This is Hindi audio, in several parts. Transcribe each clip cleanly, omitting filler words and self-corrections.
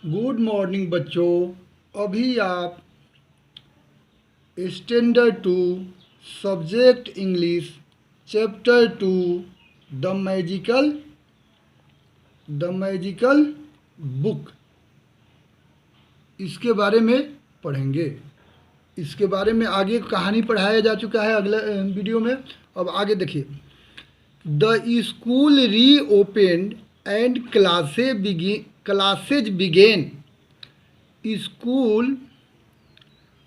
गुड मॉर्निंग बच्चों। अभी आप standard two subject English chapter two the magical book इसके बारे में पढ़ेंगे। इसके बारे में आगे कहानी पढ़ाया जा चुका है अगले वीडियो में। अब आगे देखिए। The school reopened and classes begin. School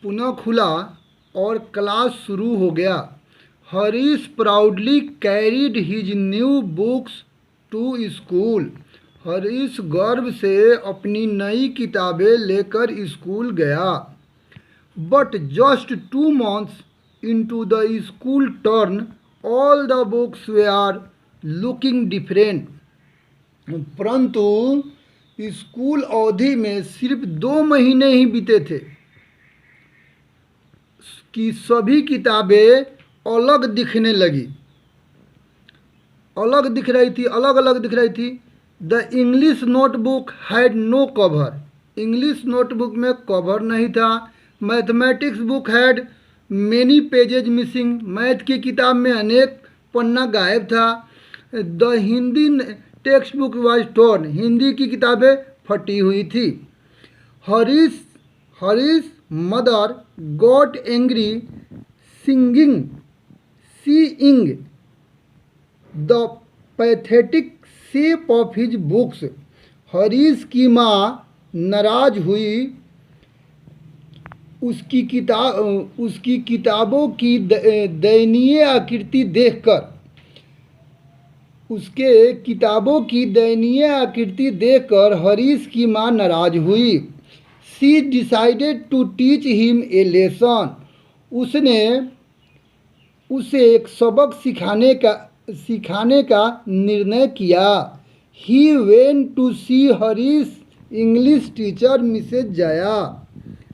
पुनः खुला और क्लास शुरू हो गया। Harish proudly carried his new books to school. Harish गर्व से अपनी नई किताबें लेकर स्कूल गया। But just 2 months into the school term, all the books were looking different. परंतु स्कूल अवधि में सिर्फ 2 महीने ही बीते थे कि सभी किताबें अलग दिखने लगी। अलग दिख रही थी, अलग अलग दिख रही थी। The English notebook had no cover. English notebook में कवर नहीं था। Mathematics book had many pages missing. Math की किताब में अनेक पन्ना गायब था। The Hindi textbook was torn. Hindi की किताबें फटी हुई थी। Harish mother got angry seeing the pathetic shape of his books. Harish की माँ नाराज हुई उसकी किताबों की दयनीय आकृति देखकर। उसके किताबों की दयनीय आकृति देखकर हरीश की माँ नाराज हुई। She decided to teach him a lesson. उसने उसे एक सबक सिखाने का निर्णय किया। He went to see Harish English teacher Mrs Jaya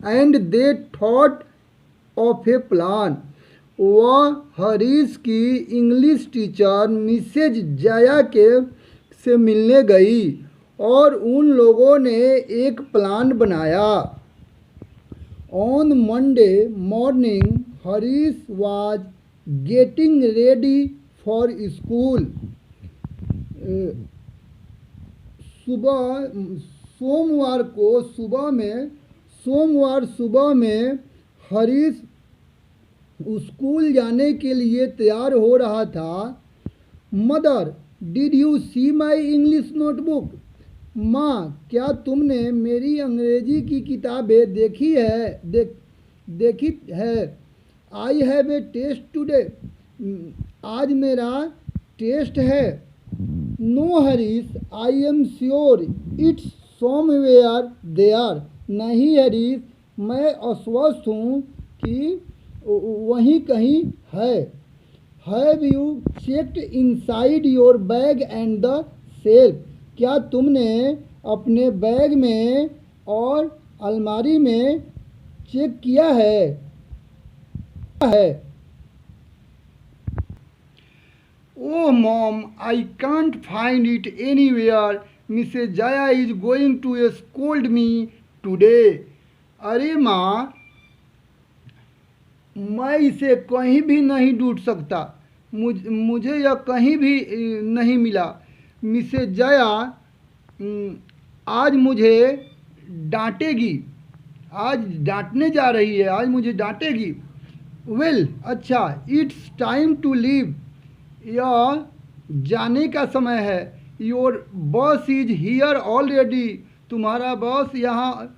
and they thought of a plan. वह हरीश की इंग्लिश टीचर मिसेज जया के से मिलने गई और उन लोगों ने एक प्लान बनाया। On Monday morning Harish was getting ready for school. सोमवार सुबह में हरीश स्कूल जाने के लिए तैयार हो रहा था। Mother, did you see my English notebook? माँ, क्या तुमने मेरी अंग्रेजी की किताबें देखी है? I have a test today. आज मेरा टेस्ट है। No Harish, I am sure it's somewhere there. नहीं हरीश, मैं आश्वस्त हूँ कि वहीं कहीं है। Have you checked inside your bag and the shelf? क्या तुमने अपने बैग में और अलमारी में चेक किया है? Oh mom, I can't find it anywhere. Mrs. Jaya is going to scold me today. अरे माँ, मैं इसे कहीं भी नहीं ढूंढ सकता। मुझे यह कहीं भी नहीं मिला। मिसेज जया आज मुझे डांटेगी। आज डांटने जा रही है। आज मुझे डांटेगी। वेल, अच्छा, इट्स टाइम टू लीव। यह जाने का समय है। योर बस इज हियर ऑलरेडी। तुम्हारा बस यहाँ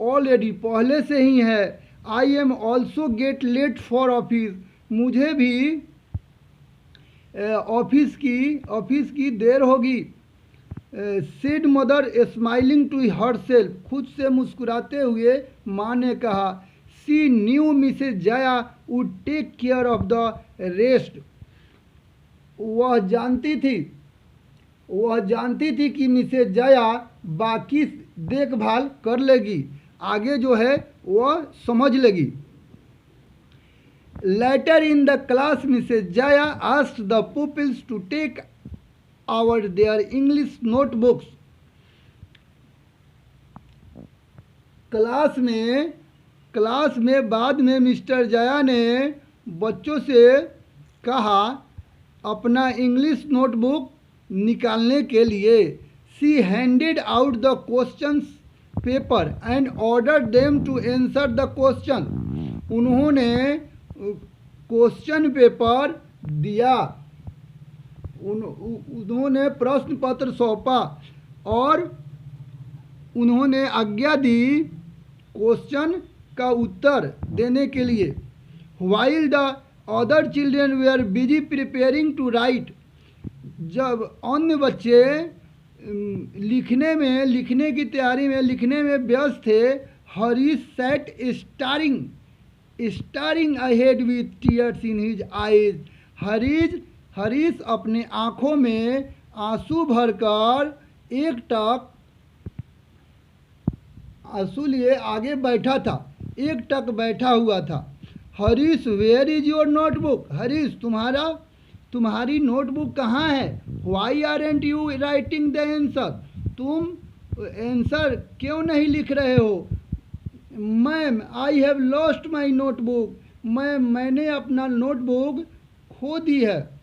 ऑलरेडी पहले से ही है। I am also get late for office. मुझे भी ऑफिस की देर होगी। Said mother smiling to herself. खुद से मुस्कुराते हुए माँ ने कहा। See new Mrs Jaya would take care of the rest. वह जानती थी कि मिसेज जया बाकी देखभाल कर लेगी। आगे जो है वह समझ लेगी। Later in the class Mrs Jaya asked the pupils to take our their English notebooks. Class में बाद में मिस्टर जया ने बच्चों से कहा अपना इंग्लिश नोटबुक निकालने के लिए। She handed out the questions paper and order them to answer the question. उन्होंने क्वेश्चन पेपर दिया, उन्होंने प्रश्न पत्र सौंपा और उन्होंने आज्ञा दी क्वेश्चन का उत्तर देने के लिए। While the other children were busy preparing to write, जब अन्य बच्चे लिखने की तैयारी में लिखने में व्यस्त थे, Harish sat staring ahead with tears in his eyes। Harish अपने आँखों में आंसू भरकर एकटक आंसू लिए आगे बैठा था, एकटक बैठा हुआ था। Harish where is your notebook? Harish तुम्हारी नोटबुक कहाँ है? Why aren't you writing the answer? तुम आंसर क्यों नहीं लिख रहे हो? Ma'am I have lost my notebook. मैंने अपना नोटबुक खो दी है।